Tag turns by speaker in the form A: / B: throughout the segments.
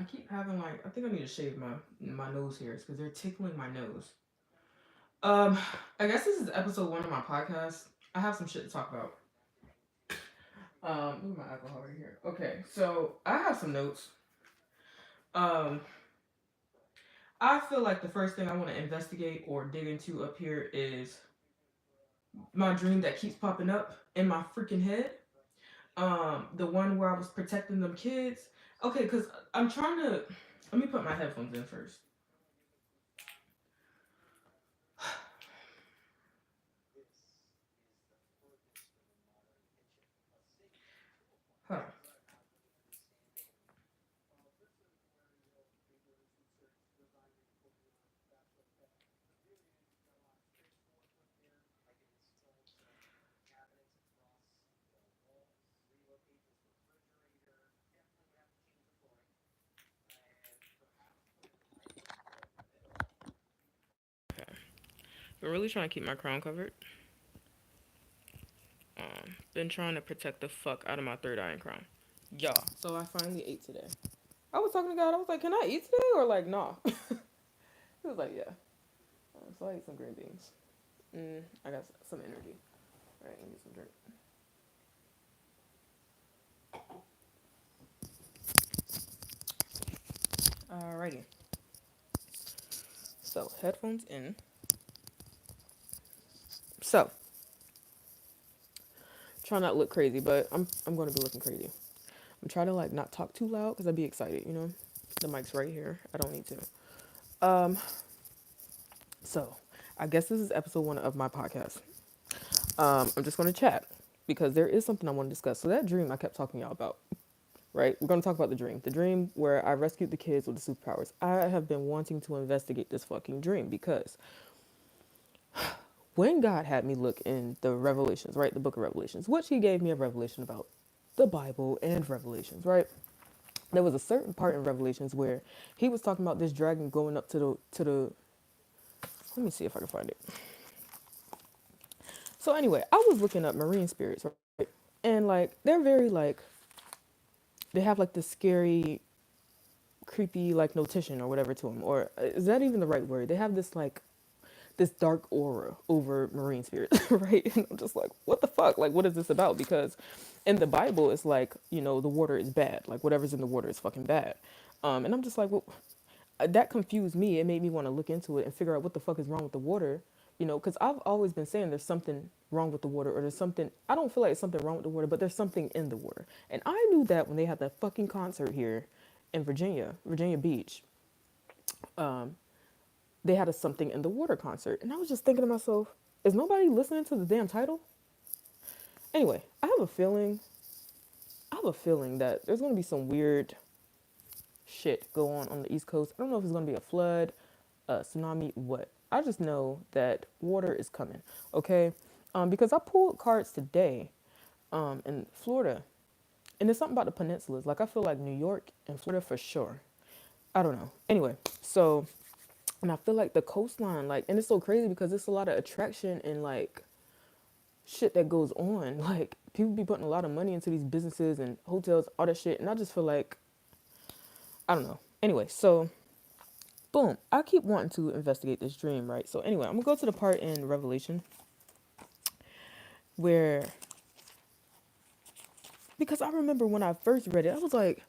A: I keep having like I think I need to shave my nose hairs because they're tickling my nose. Um, I guess this is episode one of my podcast. I have some shit to talk about. Look at my alcohol right here. Okay, so I have some notes. Um, I feel like the first thing I want to investigate or dig into up here is my dream that keeps popping up in my freaking head. The one where I was protecting them kids. Okay, because I'm trying to. Let me put my headphones in first. Huh. Been really trying to keep my crown covered. Been trying to protect the fuck out of my third eye and crown. Yeah. So I finally ate today. I was talking to God. I was like, "Can I eat today?" Or like, "Nah." He was like, "Yeah." So I ate some green beans. I got some energy. All right, let me get some drink. Alrighty. So headphones in. So try not to look crazy, but I'm gonna be looking crazy. I'm trying to like not talk too loud because I'd be excited. You know, the mic's right here. I don't need to. Um. So I guess this is episode one of my podcast. I'm just gonna chat because there is something I want to discuss. So that dream I kept talking to y'all about, right? We're gonna talk about the dream where I rescued the kids with the superpowers. I have been wanting to investigate this fucking dream because when God had me look in the Revelations, right, the book of Revelations, which He gave me a revelation about the Bible and Revelations, right? There was a certain part in Revelations where He was talking about this dragon going up to the. Let me see if I can find it. So anyway, I was looking up marine spirits, right? And like they're very like they have like this scary, creepy like notation or whatever to them, or is that even the right word? They have this like this dark aura over marine spirits, right? And I'm just like, what the fuck? Like, what is this about? Because in the Bible, it's like, the water is bad. Like, whatever's in the water is fucking bad. And I'm just like, well, that confused me. It made me want to look into it and figure out what the fuck is wrong with the water. Because I've always been saying there's something wrong with the water, or there's something, I don't feel like it's something wrong with the water, but there's something in the water. And I knew that when they had that fucking concert here in Virginia Beach. Um, they had a Something in the Water concert. And I was just thinking to myself, is nobody listening to the damn title? Anyway, I have a feeling that there's going to be some weird shit go on the East Coast. I don't know if it's going to be a flood, a tsunami, what. I just know that water is coming, okay? Because I pulled cards today in Florida, and there's something about the peninsulas. Like, I feel like New York and Florida for sure. I don't know. Anyway, so, and I feel like the coastline, like, and it's so crazy because it's a lot of attraction and, like, shit that goes on. Like, people be putting a lot of money into these businesses and hotels, all that shit. And I just feel like, I don't know. Anyway, so boom, I keep wanting to investigate this dream, right? So anyway, I'm gonna go to the part in Revelation where, because I remember when I first read it, I was like,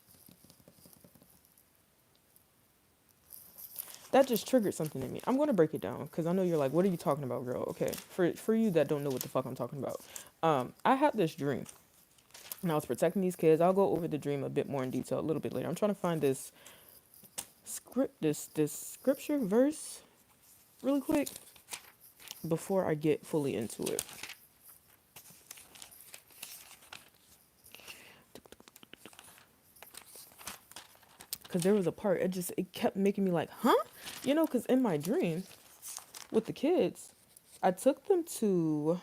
A: that just triggered something in me. I'm gonna break it down because I know you're like, what are you talking about, girl? Okay, for you that don't know what the fuck I'm talking about, I had this dream and I was protecting these kids. I'll go over the dream a bit more in detail a little bit later. I'm trying to find this scripture verse really quick before I get fully into it. Because there was a part, it kept making me like, huh? Because in my dream with the kids, I took them to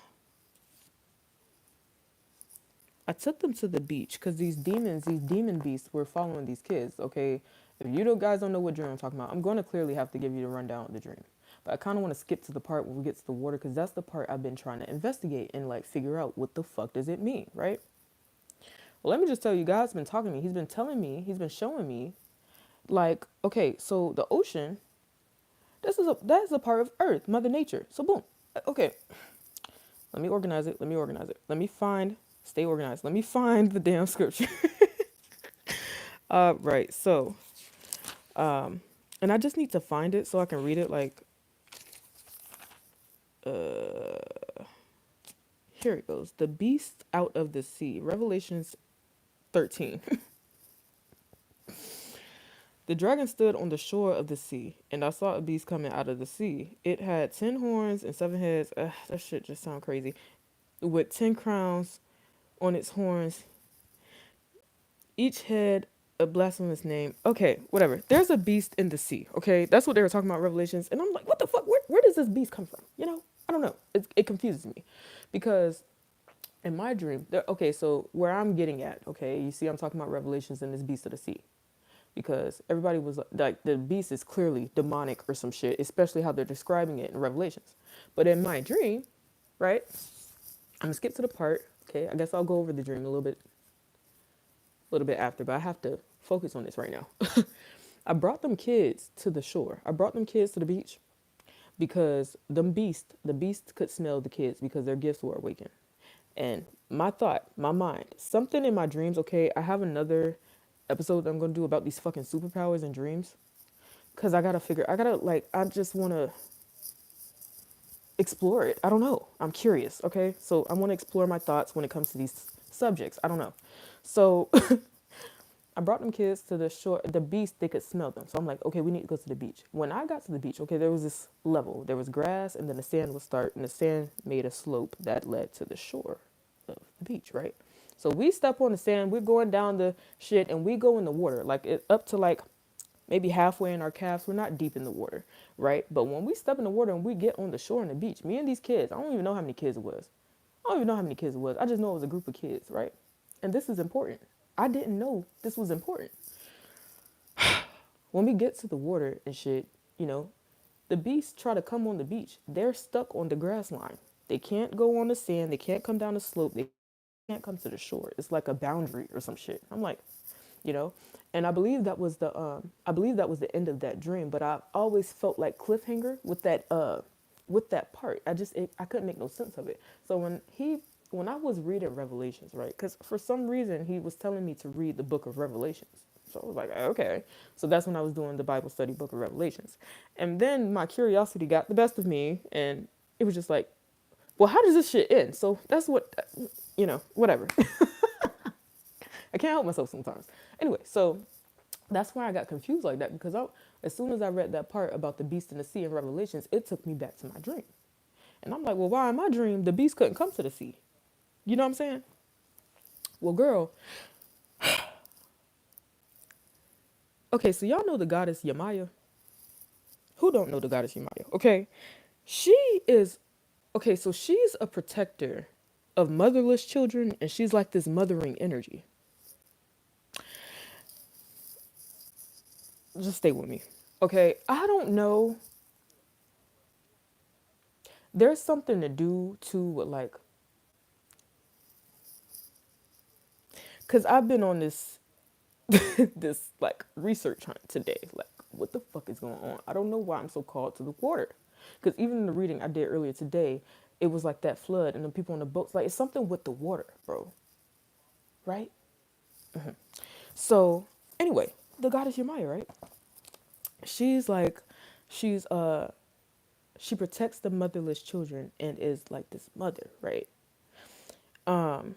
A: the beach because these demon beasts were following these kids. Okay, if you guys don't know what dream I'm talking about, I'm going to clearly have to give you the rundown of the dream. But I kind of want to skip to the part where we get to the water because that's the part I've been trying to investigate and like figure out what the fuck does it mean, right? Well, let me just tell you, God's been talking to me. He's been telling me, he's been showing me Like, okay, so the ocean, that is a part of Earth, Mother Nature. So boom. Okay, let me organize it. Let me organize it. Let me find. Stay organized. Let me find the damn scripture. Right. So, um, and I just need to find it so I can read it. Like, here it goes. The beast out of the sea. Revelations 13. The dragon stood on the shore of the sea, and I saw a beast coming out of the sea. It had 10 horns and 7 heads. That shit just sound crazy. With 10 crowns on its horns, each head a blasphemous name. Okay, whatever. There's a beast in the sea. Okay, that's what they were talking about Revelations, and I'm like, what the fuck? Where does this beast come from? I don't know. It confuses me, because in my dream, okay, so where I'm getting at, okay, you see, I'm talking about Revelations and this beast of the sea, because everybody was like, the beast is clearly demonic or some shit, especially how they're describing it in Revelations. But in my dream, right, I'm gonna skip to the part. Okay, I guess I'll go over the dream a little bit after, but I have to focus on this right now. I brought them kids to the shore. I brought them kids to the beach because the beast could smell the kids because their gifts were awakened. And my thought, my mind, something in my dreams, okay, I have another episode that I'm going to do about these fucking superpowers and dreams. Because I just want to explore it. I don't know. I'm curious, okay? So I want to explore my thoughts when it comes to these subjects. I don't know. So I brought them kids to the shore. The beach, they could smell them. So I'm like, okay, we need to go to the beach. When I got to the beach, okay, there was this level. There was grass, and then the sand would start, and the sand made a slope that led to the shore of the beach, right? So we step on the sand. We're going down the shit, and we go in the water, like up to like maybe halfway in our calves. We're not deep in the water, right? But when we step in the water and we get on the shore and the beach, me and these kids, I don't even know how many kids it was. I don't even know how many kids it was. I just know it was a group of kids, right? And this is important. I didn't know this was important. When we get to the water and shit, you know, the beasts try to come on the beach. They're stuck on the grass line. They can't go on the sand. They can't come down the slope. They can't come to the shore. It's like a boundary or some shit. I'm like, you know, and I believe that was the end of that dream. But I always felt like cliffhanger with that part. I couldn't make no sense of it. So when I was reading Revelations, right? Because for some reason he was telling me to read the book of Revelations. So I was like, okay. So that's when I was doing the Bible study book of Revelations. And then my curiosity got the best of me, and it was just like, well, how does this shit end? So that's what, whatever. I can't help myself sometimes. Anyway, so that's why I got confused like that, because as soon as I read that part about the beast in the sea in Revelations, it took me back to my dream. And I'm like, well, why in my dream the beast couldn't come to the sea? You know what I'm saying? Well, girl, okay, so y'all know the goddess Yamaya? Who don't know the goddess Yamaya? Okay, she is, okay, so she's a protector of motherless children, and she's like this mothering energy. Just stay with me. Okay, I don't know. There's something to do too with like, because I've been on this this like research hunt today. Like, what the fuck is going on? I don't know why I'm so called to the water. Because even in the reading I did earlier today, it was like that flood and the people on the boats. Like, it's something with the water, bro. Right? So anyway, the goddess Yamaya, right? She's like, she's she protects the motherless children and is like this mother, right? Um,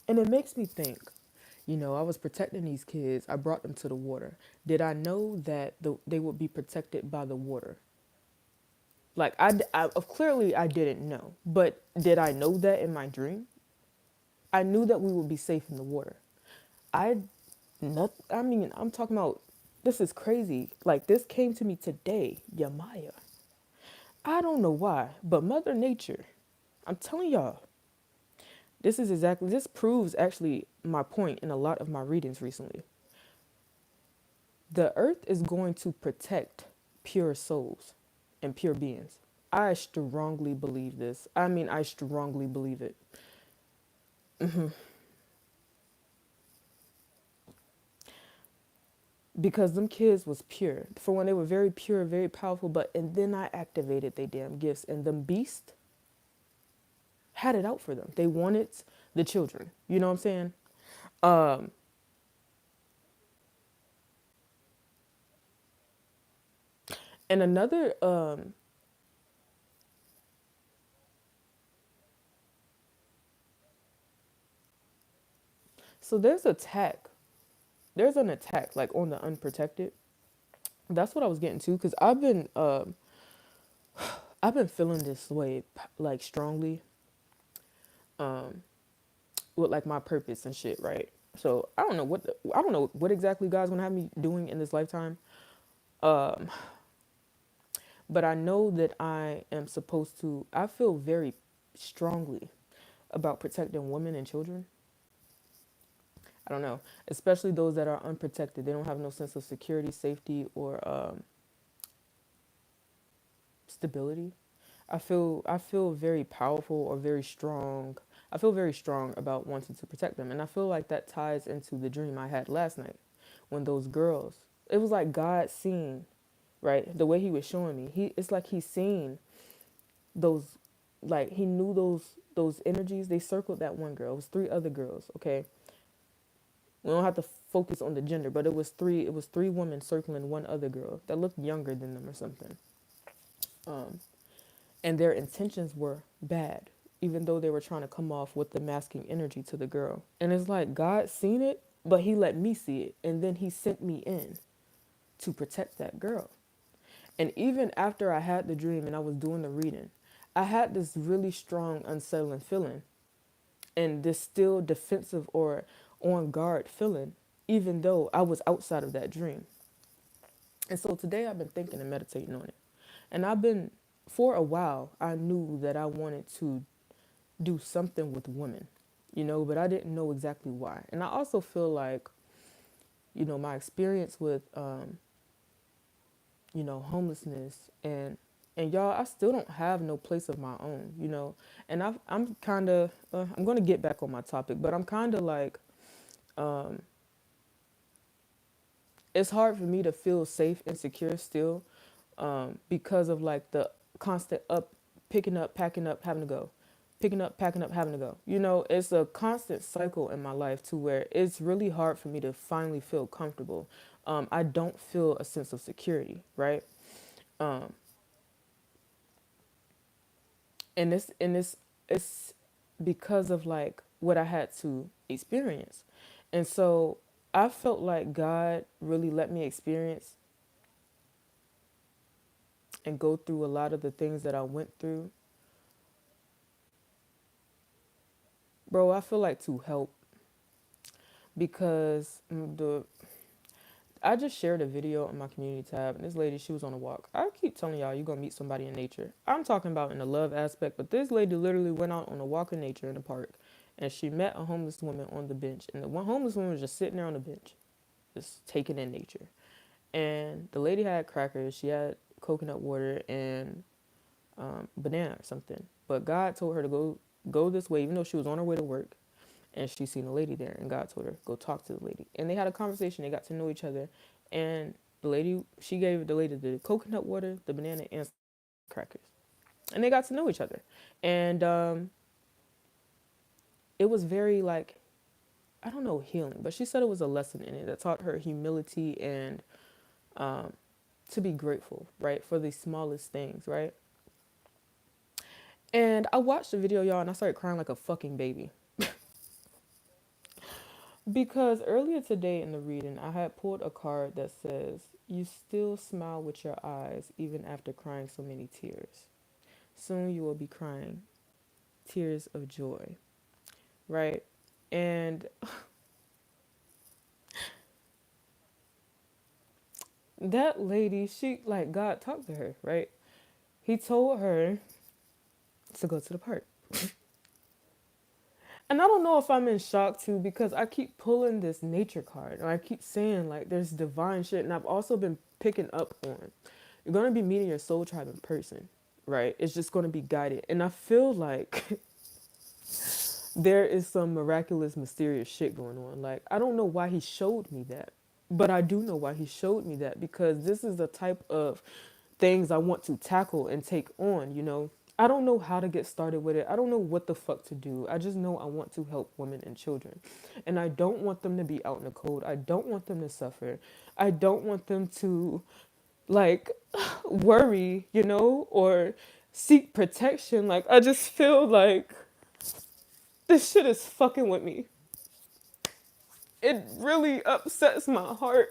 A: and it makes me think, I was protecting these kids. I brought them to the water. Did I know that they would be protected by the water? Like, clearly I didn't know, but did I know that in my dream? I knew that we would be safe in the water. I, I mean, I'm talking about, this is crazy. Like, this came to me today, Yamaya. I don't know why, but Mother Nature, I'm telling y'all, this proves actually my point in a lot of my readings recently. The earth is going to protect pure souls and pure beings. I strongly believe this. I mean, I strongly believe it. because them kids was pure. For when they were very pure, very powerful, but and then I activated they damn gifts and them beasts had it out for them. They wanted the children. You know what I'm saying? Um and another so there's an attack like on the unprotected. That's what I was getting to because I've been feeling this way like strongly um with like my purpose and shit, right? So I don't know what exactly God's gonna have me doing in this lifetime. Um, but I know that I am supposed to. I feel very strongly about protecting women and children. I don't know, especially those that are unprotected. They don't have no sense of security, safety, or stability. I feel very powerful or very strong. I feel very strong about wanting to protect them, and I feel like that ties into the dream I had last night when those girls. It was like God seeing, right? The way He was showing me. It's like He seen those, like He knew those energies. They circled that one girl. It was three other girls. Okay, we don't have to focus on the gender, but it was three. It was three women circling one other girl that looked younger than them or something. Um, and their intentions were bad, even though they were trying to come off with the masking energy to the girl. And it's like God seen it, but He let me see it, and then He sent me in to protect that girl. And even after I had the dream and I was doing the reading, I had this really strong unsettling feeling and this still defensive or on guard feeling, even though I was outside of that dream. And so today I've been thinking and meditating on it. And for a while, I knew that I wanted to do something with women, but I didn't know exactly why. And I also feel like, my experience with, homelessness and y'all, I still don't have no place of my own. And I'm kind of, I'm going to get back on my topic, but I'm kind of like, um, it's hard for me to feel safe and secure still because of like the constant picking up, packing up, having to go, picking up, packing up, having to go. It's a constant cycle in my life to where it's really hard for me to finally feel comfortable. I don't feel a sense of security, right? Um, and it's because of like what I had to experience, and so I felt like God really let me experience and go through a lot of the things that I went through, bro. I feel like to help because I just shared a video on my community tab, and this lady, she was on a walk. I keep telling y'all, you're gonna meet somebody in nature. I'm talking about in the love aspect, but this lady literally went out on a walk in nature in the park, and she met a homeless woman on the bench, and the one homeless woman was just sitting there on the bench, just taking in nature. And the lady had crackers, she had coconut water and banana or something. But God told her to go this way, even though she was on her way to work and she seen a lady there, and God told her go talk to the lady. And they had a conversation. They got to know each other, and she gave the lady the coconut water, the banana, and crackers, and they got to know each other. And it was very like, I don't know, healing, but she said it was a lesson in it that taught her humility and um, to be grateful, right, for the smallest things, right. And I watched the video, y'all, and I started crying like a fucking baby. Because earlier today in the reading, I had pulled a card that says, "You still smile with your eyes even after crying so many tears. Soon you will be crying tears of joy," right? And that lady, she, like, God talked to her, right? He told her to go to the park. And I don't know if I'm in shock too, because I keep pulling this nature card and I keep saying like there's divine shit. And I've also been picking up on, you're going to be meeting your soul tribe in person, right? It's just going to be guided. And I feel like there is some miraculous, mysterious shit going on. Like, I don't know why he showed me that. But I do know why he showed me that, because this is the type of things I want to tackle and take on, you know. I don't know how to get started with it. I don't know what the fuck to do. I just know I want to help women and children. And I don't want them to be out in the cold. I don't want them to suffer. I don't want them to like worry, you know, or seek protection. Like I just feel like this shit is fucking with me. It really upsets my heart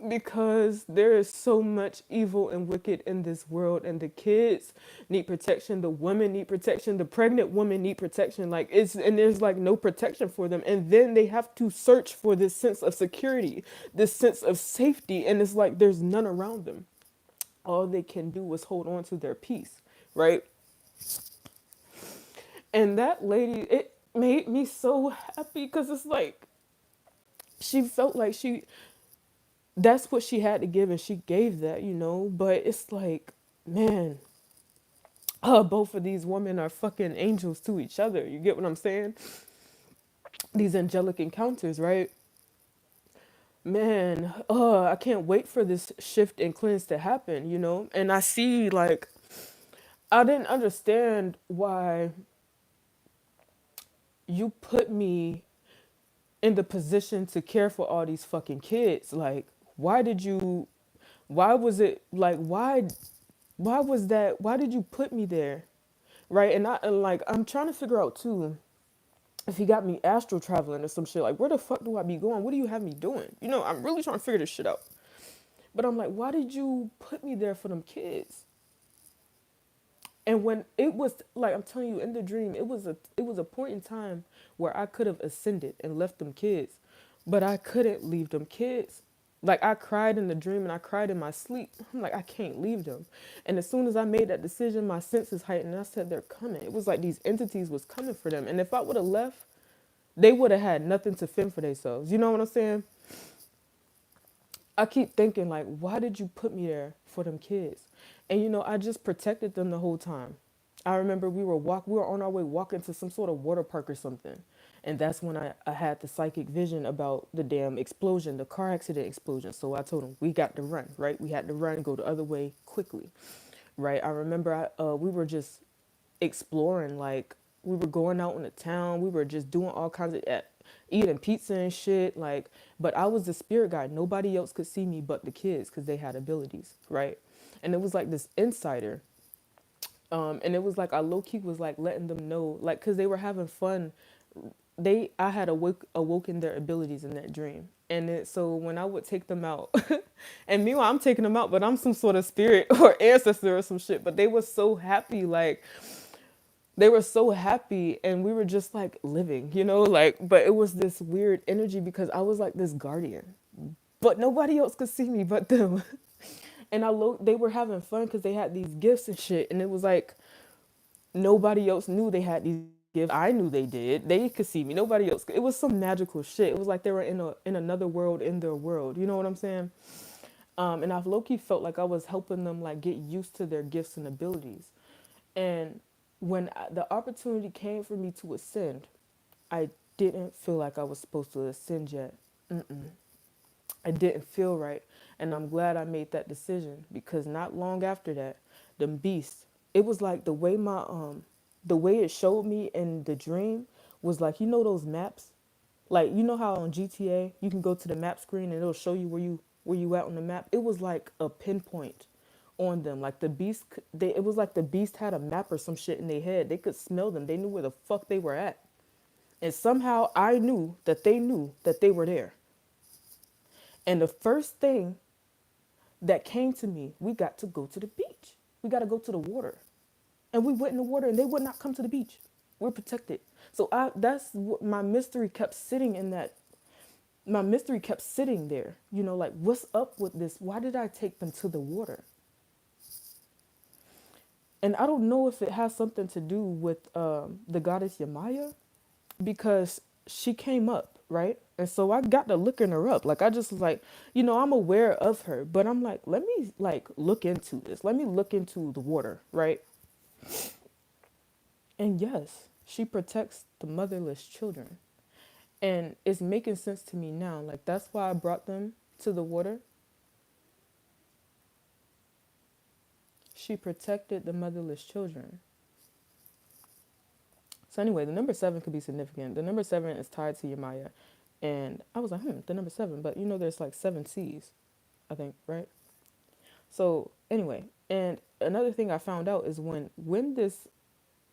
A: because there is so much evil and wicked in this world, and the kids need protection, the women need protection, the pregnant women need protection. Like it's, and there's like no protection for them, and then they have to search for this sense of security, this sense of safety, and it's like there's none around them. All they can do is hold on to their peace, right? And that lady, it made me so happy because it's like she felt like she, that's what she had to give, and she gave that, you know. But it's like, man, both of these women are fucking angels to each other. You get what I'm saying? These angelic encounters, right? Man, I can't wait for this shift and cleanse to happen, you know. And I see, like, I didn't understand why you put me in the position to care for all these fucking kids. Like, why did you, why was it like, why was that, why did you put me there, right? And I, and like, I'm trying to figure out too if he got me astral traveling or some shit. Like, where the fuck do I be going? What do you have me doing? You know, I'm really trying to figure this shit out. But I'm like, why did you put me there for them kids? And when it was like, I'm telling you, in the dream, it was a point in time where I could have ascended and left them kids, but I couldn't leave them kids. Like I cried in the dream and I cried in my sleep. I'm like, I can't leave them. And as soon as I made that decision, my senses heightened. And I said, they're coming. It was like these entities was coming for them. And if I would have left, they would have had nothing to fend for themselves. You know what I'm saying? I keep thinking like, why did you put me there for them kids? And you know, I just protected them the whole time. I remember we were on our way walking to some sort of water park or something. And that's when I had the psychic vision about the damn explosion, the car accident explosion. So I told him we got to run, right? We had to run, go the other way quickly, right? I remember we were just exploring, like we were going out in the town, we were just doing all kinds of eating pizza and shit, like, but I was the spirit guide. Nobody else could see me but the kids because they had abilities, right? And it was like this insider, and it was like I low-key was like letting them know, like, because they were having fun. I had awoken their abilities in that dream. And so when I would take them out, and meanwhile I'm taking them out, but I'm some sort of spirit or ancestor or some shit. But they were so happy, like they were so happy, and we were just like living, you know, like. But it was this weird energy because I was like this guardian, but nobody else could see me but them. And they were having fun because they had these gifts and shit, and it was like nobody else knew they had these gifts. I knew they did. They could see me. Nobody else. It was some magical shit. It was like they were in another world in their world. You know what I'm saying? And I've low key felt like I was helping them like get used to their gifts and abilities. And when the opportunity came for me to ascend, I didn't feel like I was supposed to ascend yet. Mm-mm. I didn't feel right. And I'm glad I made that decision because not long after that, the beast, it was like the way it showed me in the dream was like, you know those maps? Like, you know how on GTA you can go to the map screen and it'll show you where you at on the map? It was like a pinpoint on them. Like the beast, it was like the beast had a map or some shit in their head. They could smell them. They knew where the fuck they were at. And somehow I knew that they were there. And the first thing that came to me, we got to go to the beach. We got to go to the water. And we went in the water and they would not come to the beach. We're protected. So that's what my mystery kept sitting in that. My mystery kept sitting there. You know, like, what's up with this? Why did I take them to the water? And I don't know if it has something to do with the goddess Yamaya, because she came up, right? And so I got to looking her up. Like I just was like, you know, I'm aware of her, but I'm like, let me like look into this. Let me look into the water, right? And yes, she protects the motherless children. And it's making sense to me now. Like, that's why I brought them to the water. She protected the motherless children. So anyway, the number seven could be significant. The number seven is tied to Yemaya. And I was like, the number seven. But you know, there's like seven C's, I think, right? So anyway, and another thing I found out is when this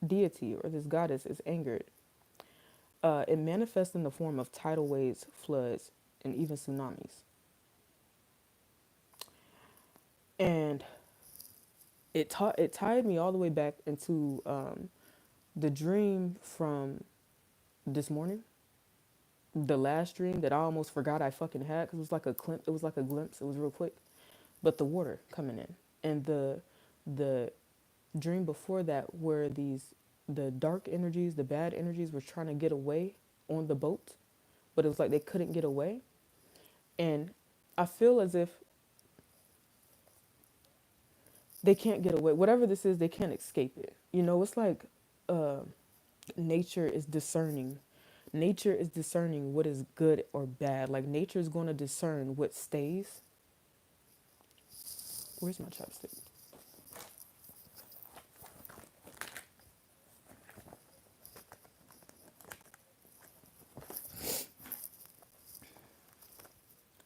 A: deity or this goddess is angered, it manifests in the form of tidal waves, floods, and even tsunamis. And it tied me all the way back into the dream from this morning, the last dream that I almost forgot I fucking had because it was like a glimpse. It was like a glimpse. It was real quick, but the water coming in, and the dream before that where the dark energies, the bad energies were trying to get away on the boat, but it was like they couldn't get away, and I feel as if they can't get away. Whatever this is, they can't escape it. You know, it's like uh, nature is discerning. Nature is discerning what is good or bad. Like nature is going to discern what stays. Where's my chopstick?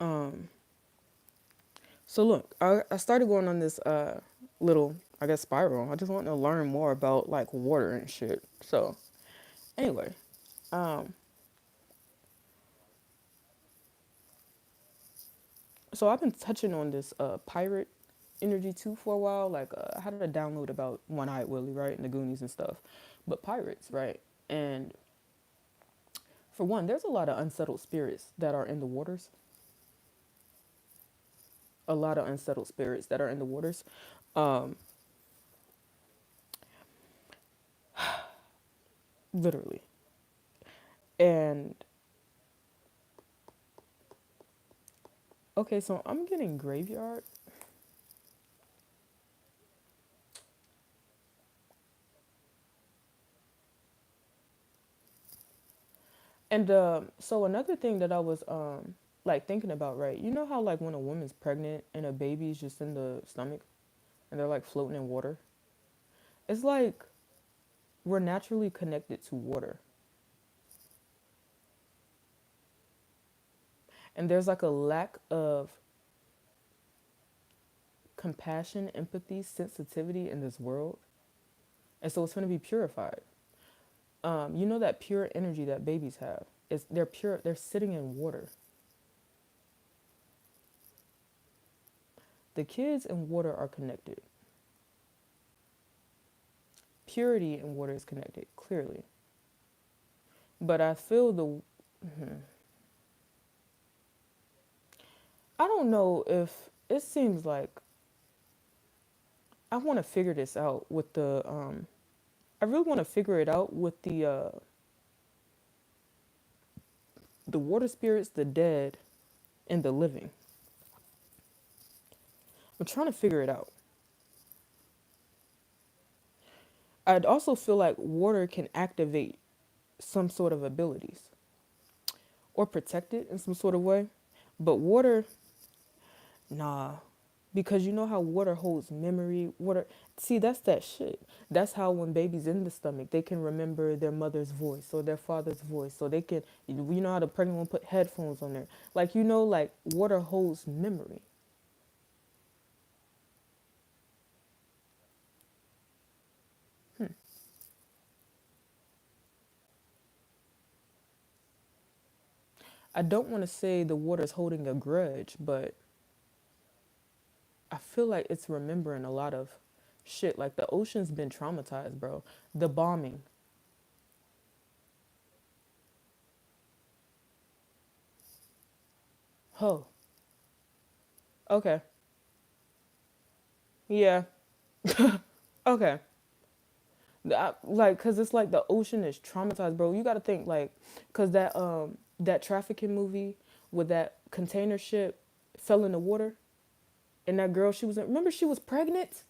A: Um. So look, I started going on this little, I guess, spiral. I just want to learn more about like water and shit. So anyway, um, so I've been touching on this pirate energy too for a while. Like I had to download about One Eyed Willie, right, and the Goonies and stuff, but pirates, right? And for one, there's a lot of unsettled spirits that are in the waters. A lot of unsettled spirits that are in the waters. Um, Literally. And okay, so I'm getting graveyard. And so another thing that I was like thinking about, right? You know how like when a woman's pregnant and a baby's just in the stomach and they're like floating in water? It's like we're naturally connected to water. And there's like a lack of compassion, empathy, sensitivity in this world. And so it's going to be purified. You know that pure energy that babies have. They're pure. They're sitting in water. The kids and water are connected. Purity in water is connected, clearly. But I feel I don't know if it seems like I want to figure this out with the I really want to figure it out with the water spirits, the dead, and the living. I'm trying to figure it out. I'd also feel like water can activate some sort of abilities or protect it in some sort of way. But water, nah, because you know how water holds memory. Water, see, that's that shit. That's how when baby's in the stomach, they can remember their mother's voice or their father's voice. So they can, you know how the pregnant one put headphones on there. Like, you know, like water holds memory. I don't want to say the water's holding a grudge, but I feel like it's remembering a lot of shit. Like the ocean's been traumatized, bro. The bombing. Oh, okay. Yeah. Okay. Like, cause it's like the ocean is traumatized, bro. You gotta think, like, cause that trafficking movie with that container ship fell in the water, and that girl she was in. Remember, she was pregnant.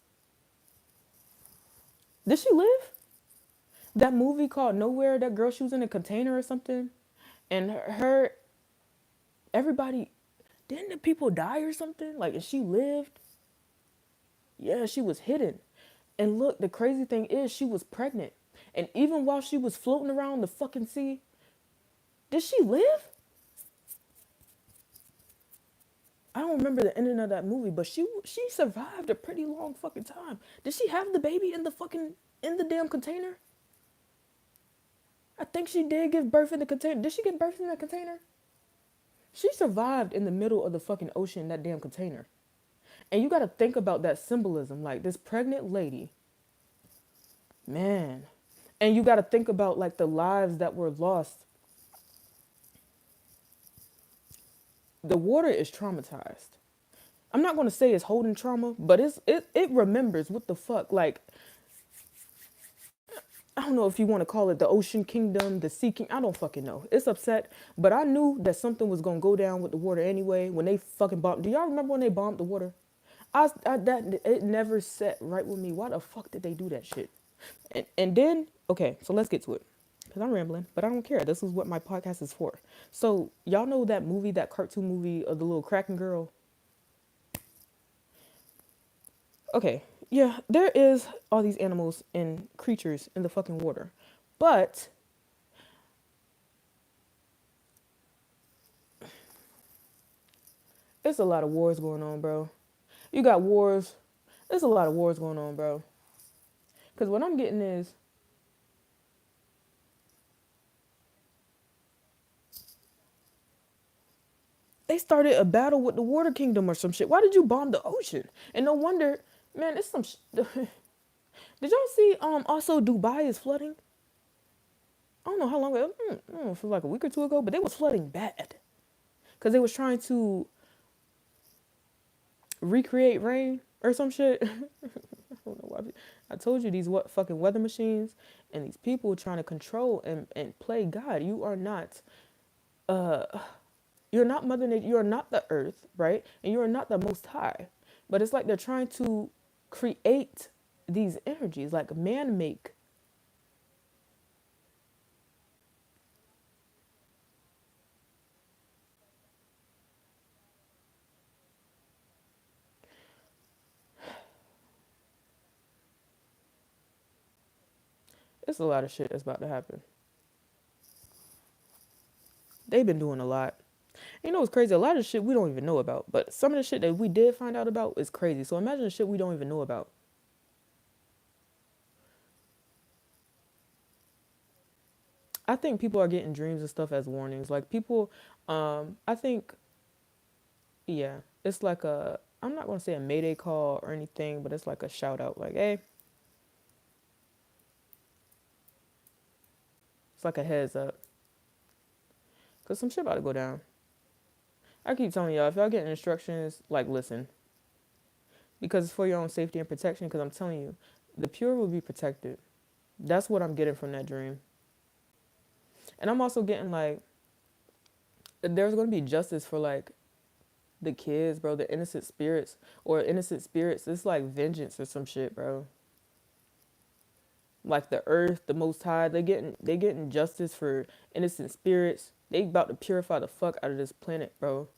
A: Did she live? That movie called Nowhere. That girl she was in a container or something, And her everybody, didn't the people die or something? Like, and she lived. Yeah, she was hidden. And look, the crazy thing is she was pregnant. And even while she was floating around the fucking sea, did she live? I don't remember the ending of that movie, but she survived a pretty long fucking time. Did she have the baby in the fucking in the damn container? I think she did give birth in the container. Did she give birth in that container? She survived in the middle of the fucking ocean in that damn container. And you got to think about that symbolism, like this pregnant lady, man. And you got to think about like the lives that were lost. The water is traumatized. I'm not going to say it's holding trauma, but it remembers what the fuck. Like, I don't know if you want to call it the ocean kingdom, the sea king. I don't fucking know. It's upset, but I knew that something was going to go down with the water anyway when they fucking bombed. Do y'all remember when they bombed the water? That it never set right with me. Why the fuck did they do that shit? And then okay, so let's get to it. Cause I'm rambling, but I don't care. This is what my podcast is for. So y'all know that movie, that cartoon movie of the little Kraken girl. Okay, yeah, there is all these animals and creatures in the fucking water, but it's a lot of wars going on, bro. You got wars. There's a lot of wars going on, bro. Cause what I'm getting is they started a battle with the Water Kingdom or some shit. Why did you bomb the ocean? And no wonder, man. It's some. Did y'all see? Also, Dubai is flooding. I don't know how long. I don't know if it was like a week or two ago, but they was flooding bad because they was trying to recreate rain or some shit. I don't know why. I told you these what fucking weather machines and these people trying to control and play God. You are not. Uh, you're not Mother Nature. You are not the Earth, right? And you are not the Most High. But it's like they're trying to create these energies, like man make. It's a lot of shit that's about to happen. They've been doing a lot. You know what's crazy? A lot of shit we don't even know about. But some of the shit that we did find out about is crazy. So imagine the shit we don't even know about. I think people are getting dreams and stuff as warnings. Like people, I think, yeah, it's like a, I'm not going to say a mayday call or anything, but it's like a shout out. Like, hey, it's like a heads up. Because some shit about to go down. I keep telling y'all, if y'all getting instructions, like, listen. Because it's for your own safety and protection. Because I'm telling you, the pure will be protected. That's what I'm getting from that dream. And I'm also getting like, there's going to be justice for like the kids, bro, the innocent spirits or innocent spirits. It's like vengeance or some shit, bro. Like the earth, the Most High, they getting justice for innocent spirits. They about to purify the fuck out of this planet, bro.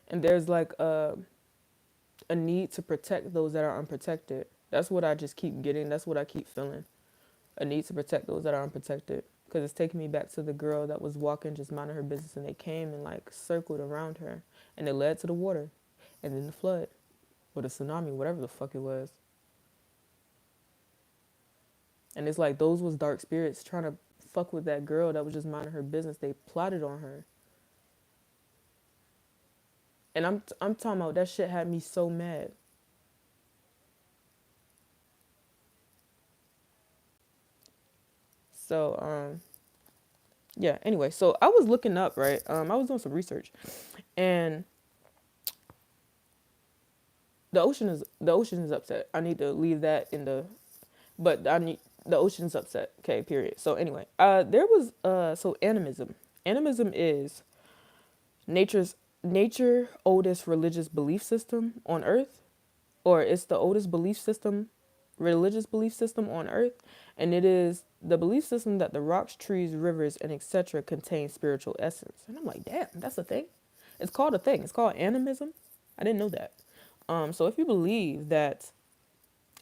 A: And there's like a need to protect those that are unprotected. That's what I just keep getting. That's what I keep feeling. A need to protect those that are unprotected. Because it's taking me back to the girl that was walking, just minding her business, and they came and like circled around her, and it led to the water, and then the flood, or the tsunami, whatever the fuck it was. And it's like those was dark spirits trying to fuck with that girl that was just minding her business. They plotted on her, and I'm talking about that shit had me so mad. So yeah. Anyway, so I was looking up right. I was doing some research, and the ocean is upset. I need to leave that in the, but I need the ocean's upset. Okay, period. So anyway, there was so animism. Animism is nature's nature oldest religious belief system on Earth, or it's the oldest belief system. religious belief system on earth, and it is the belief system that the rocks, trees, rivers, and etc. contain spiritual essence. And I'm like, damn, that's a thing. It's called a thing. It's called animism. I didn't know that. So if you believe that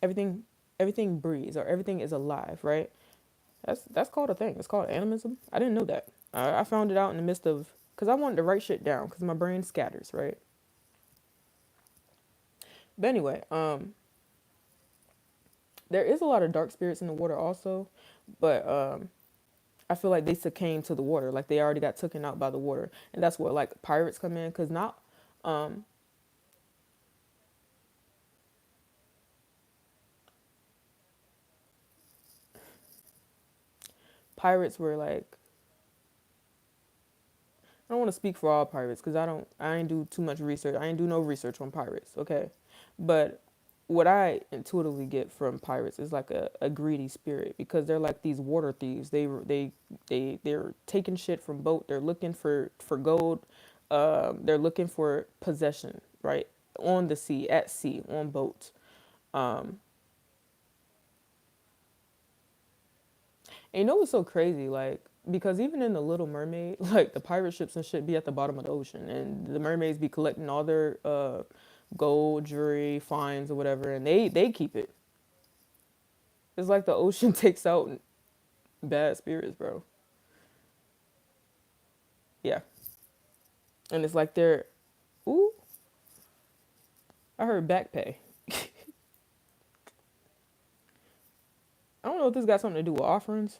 A: everything everything breathes or everything is alive, right? That's called a thing. It's called animism. I didn't know that. I found it out in the midst of because I wanted to write shit down because my brain scatters, right? But anyway, there is a lot of dark spirits in the water also, but I feel like they succumbed to the water, like they already got taken out by the water, and that's where like pirates come in because not um pirates were like I don't want to speak for all pirates because I ain't do too much research. I ain't do no research on pirates, okay? But what I intuitively get from pirates is like a greedy spirit because they're like these water thieves. They're taking shit from boat. They're looking for gold. They're looking for possession, right? On the sea, at sea, on boats. Um, and you know what's so crazy? Like, because even in the Little Mermaid, like the pirate ships and shit be at the bottom of the ocean, and the mermaids be collecting all their gold, jewelry, finds, or whatever, and they keep it. It's like the ocean takes out bad spirits, bro. Yeah, and it's like they're, ooh, I heard back pay. I don't know if this got something to do with offerings.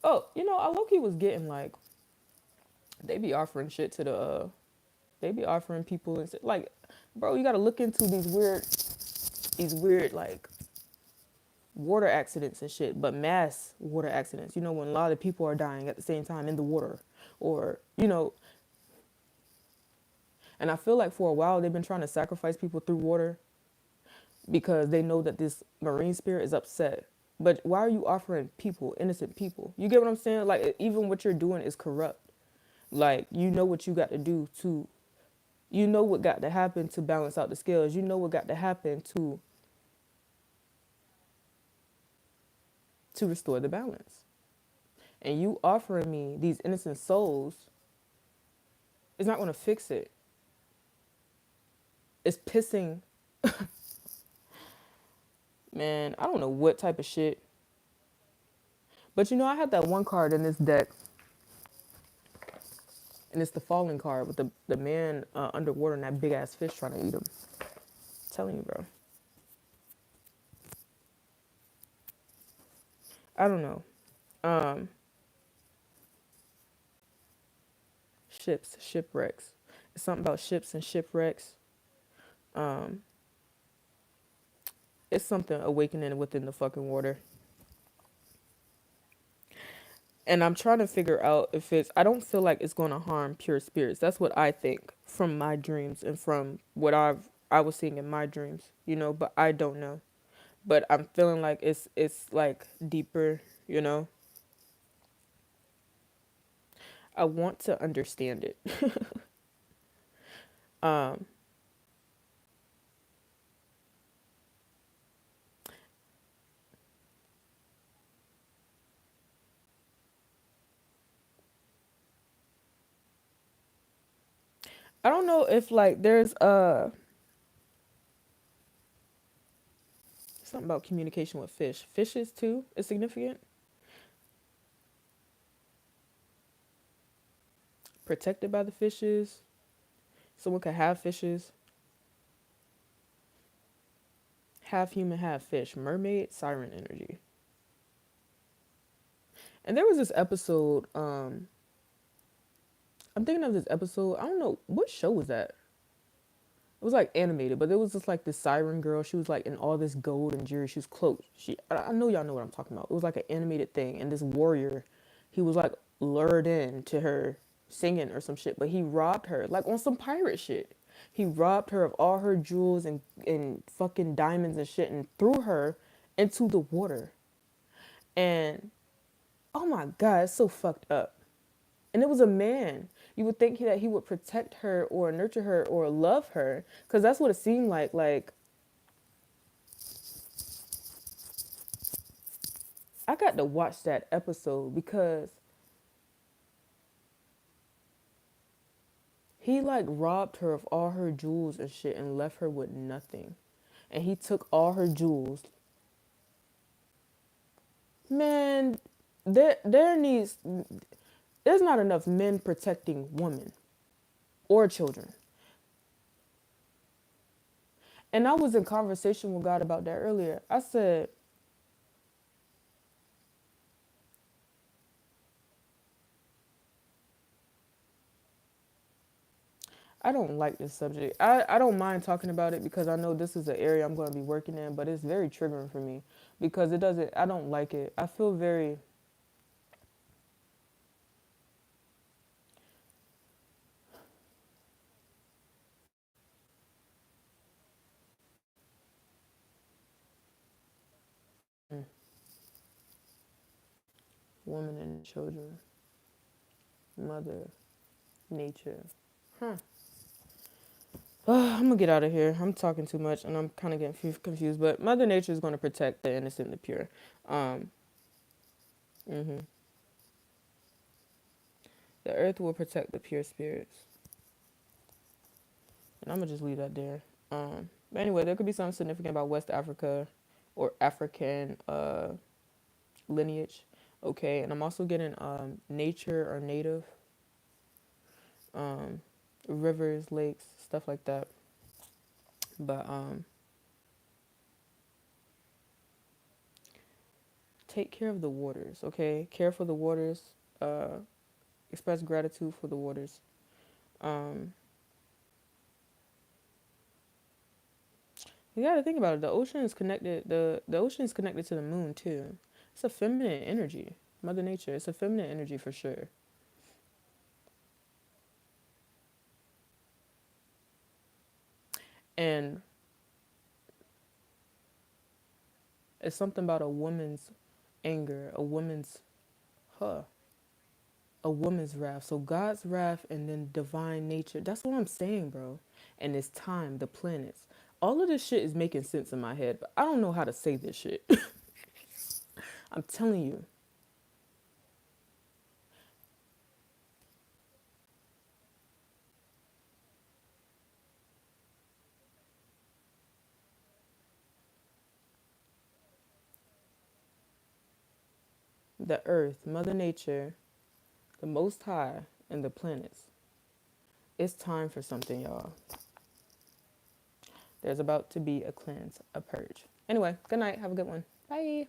A: Oh, I low key was getting like they be offering shit to the they be offering people and like, bro, you gotta look into these weird like water accidents and shit, but mass water accidents. When a lot of people are dying at the same time in the water, or and I feel like for a while they've been trying to sacrifice people through water because they know that this marine spirit is upset. But why are you offering people, innocent people? You get what I'm saying? Like even what you're doing is corrupt. Like what you got to do to, what got to happen to balance out the scales. What got to happen to restore the balance. And you offering me these innocent souls is not going to fix it. It's pissing, man. I don't know what type of shit. But I had that one card in this deck, and it's the falling card with the man underwater and that big ass fish trying to eat him. I'm telling you, bro. I don't know. Um, ships, shipwrecks. It's something about ships and shipwrecks. Um, it's something awakening within the fucking water. And I'm trying to figure out if I don't feel like it's going to harm pure spirits. That's what I think from my dreams and from what I was seeing in my dreams, but I don't know. But I'm feeling like it's like deeper, you know. I want to understand it. um I don't know if like there's something about communication with fish. Fishes too is significant. Protected by the fishes. Someone could have fishes. Half human, half fish. Mermaid, siren energy. And there was this episode, I'm thinking of this episode. I don't know what show was that. It was like animated, but there was just like this siren girl. She was like in all this gold and jewelry. She was cloaked. I know y'all know what I'm talking about. It was like an animated thing, and this warrior, he was like lured in to her singing or some shit, but he robbed her like on some pirate shit. He robbed her of all her jewels and fucking diamonds and shit, and threw her into the water. And oh my god, it's so fucked up. And it was a man. You would think that he would protect her or nurture her or love her, because that's what it seemed like. Like I got to watch that episode because he like robbed her of all her jewels and shit and left her with nothing. And he took all her jewels. Man, there needs there's not enough men protecting women or children. And I was in conversation with God about that earlier. I said, I don't like this subject. I don't mind talking about it because I know this is an area I'm going to be working in, but it's very triggering for me because it doesn't, I don't like it. I feel very, mm, woman and children, mother, nature. Huh. I'm going to get out of here. I'm talking too much and I'm kind of getting confused, but Mother Nature is going to protect the innocent and the pure. Um, hmm The earth will protect the pure spirits. And I'm going to just leave that there. But anyway, there could be something significant about West Africa or African lineage. Okay, and I'm also getting nature or native, um, rivers, lakes, stuff like that. But take care of the waters. Okay, care for the waters. Uh, express gratitude for the waters. Um, you got to think about it. The ocean is connected. The ocean is connected to the moon too. It's a feminine energy. Mother Nature. It's a feminine energy for sure. And it's something about a woman's anger, huh, a woman's wrath. So God's wrath and then divine nature. That's what I'm saying, bro. And it's time, the planets. All of this shit is making sense in my head, but I don't know how to say this shit. I'm telling you, the earth, Mother Nature, the Most High, and the planets. It's time for something, y'all. There's about to be a cleanse, a purge. Anyway, good night. Have a good one. Bye.